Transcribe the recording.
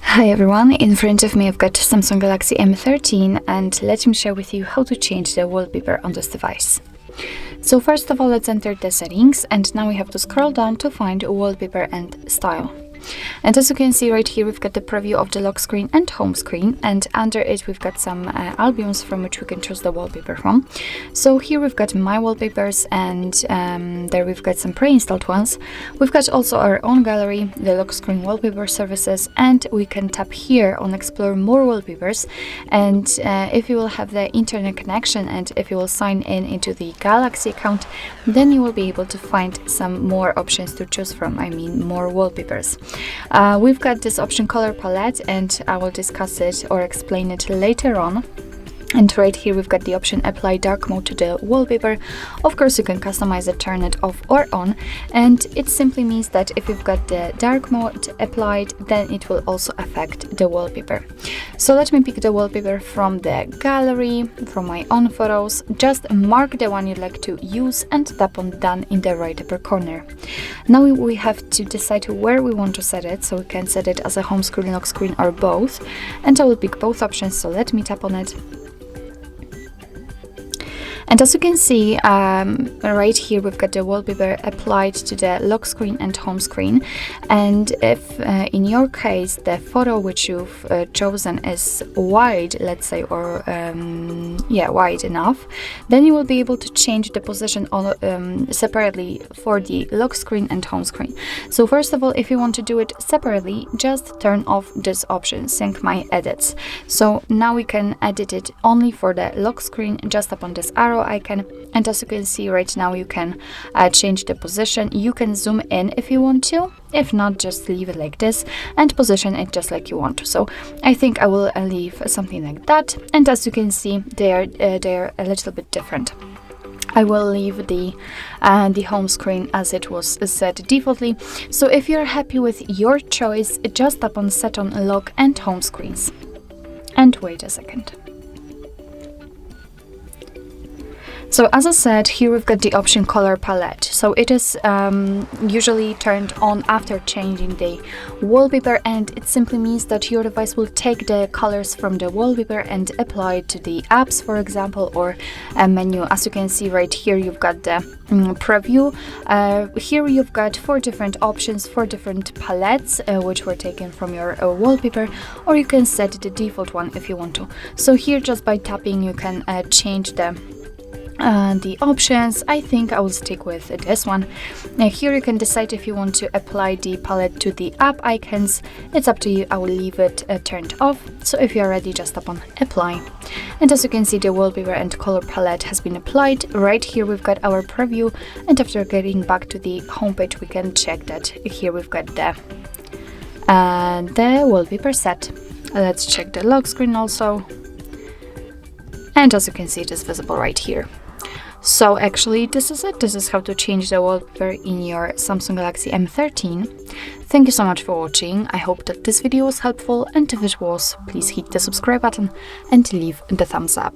Hi everyone, in front of me I've got Samsung Galaxy M13 and let me share with you how to change the wallpaper on this device. So first of all, let's enter the settings, and now we have to scroll down to find wallpaper and style. And as you can see right here, we've got the preview of the lock screen and home screen, and under it we've got some albums from which we can choose the wallpaper from. So here we've got my wallpapers, and there we've got some pre-installed ones. We've got also our own gallery, the lock screen wallpaper services, and we can tap here on explore more wallpapers. And if you will have the internet connection and if you will sign in into the Galaxy account, then you will be able to find some more options to choose from, I mean more wallpapers. We've got this option color palette, and I will discuss it or explain it later on. And right here we've got the option apply dark mode to the wallpaper. Of course you can customize it, turn it off or on, and it simply means that if you've got the dark mode applied, then it will also affect the wallpaper. So let me pick the wallpaper from the gallery, from my own photos. Just mark the one you'd like to use and tap on done in the right upper corner. Now we have to decide where we want to set it, so we can set it as a home screen, lock screen, or both, and I will pick both options, so let me tap on it. And as you can see, right here we've got the wallpaper applied to the lock screen and home screen. And if in your case the photo which you've chosen is wide, let's say, or wide enough, then you will be able to change the position on, separately for the lock screen and home screen. So first of all, if you want to do it separately, just turn off this option, sync my edits. So now we can edit it only for the lock screen, just upon this arrow icon, and as you can see right now you can change the position. You can zoom in if you want to, if not, just leave it like this and position it just like you want. So I think I will leave something like that, and as you can see they are a little bit different. I will leave the home screen as it was set defaultly. So if you're happy with your choice, just tap on set on lock and home screens and wait a second. So as I said, here we've got the option color palette. So it is usually turned on after changing the wallpaper, and it simply means that your device will take the colors from the wallpaper and apply it to the apps, for example, or a menu. As you can see right here, you've got the preview. Here you've got 4 different options, 4 different palettes which were taken from your wallpaper, or you can set the default one if you want to. So here just by tapping you can change the options. I think I will stick with this one. Now here you can decide if you want to apply the palette to the app icons. It's up to you. I will leave it turned off. So if you are ready, just tap on apply. And as you can see, the wallpaper and color palette has been applied. Right here we've got our preview, and after getting back to the homepage we can check that here we've got the wallpaper set. Let's check the lock screen also, and as you can see it is visible right here. So actually this is it. This is how to change the wallpaper in your Samsung Galaxy M13. Thank you so much for watching. I hope that this video was helpful, and if it was, please hit the subscribe button and leave the thumbs up.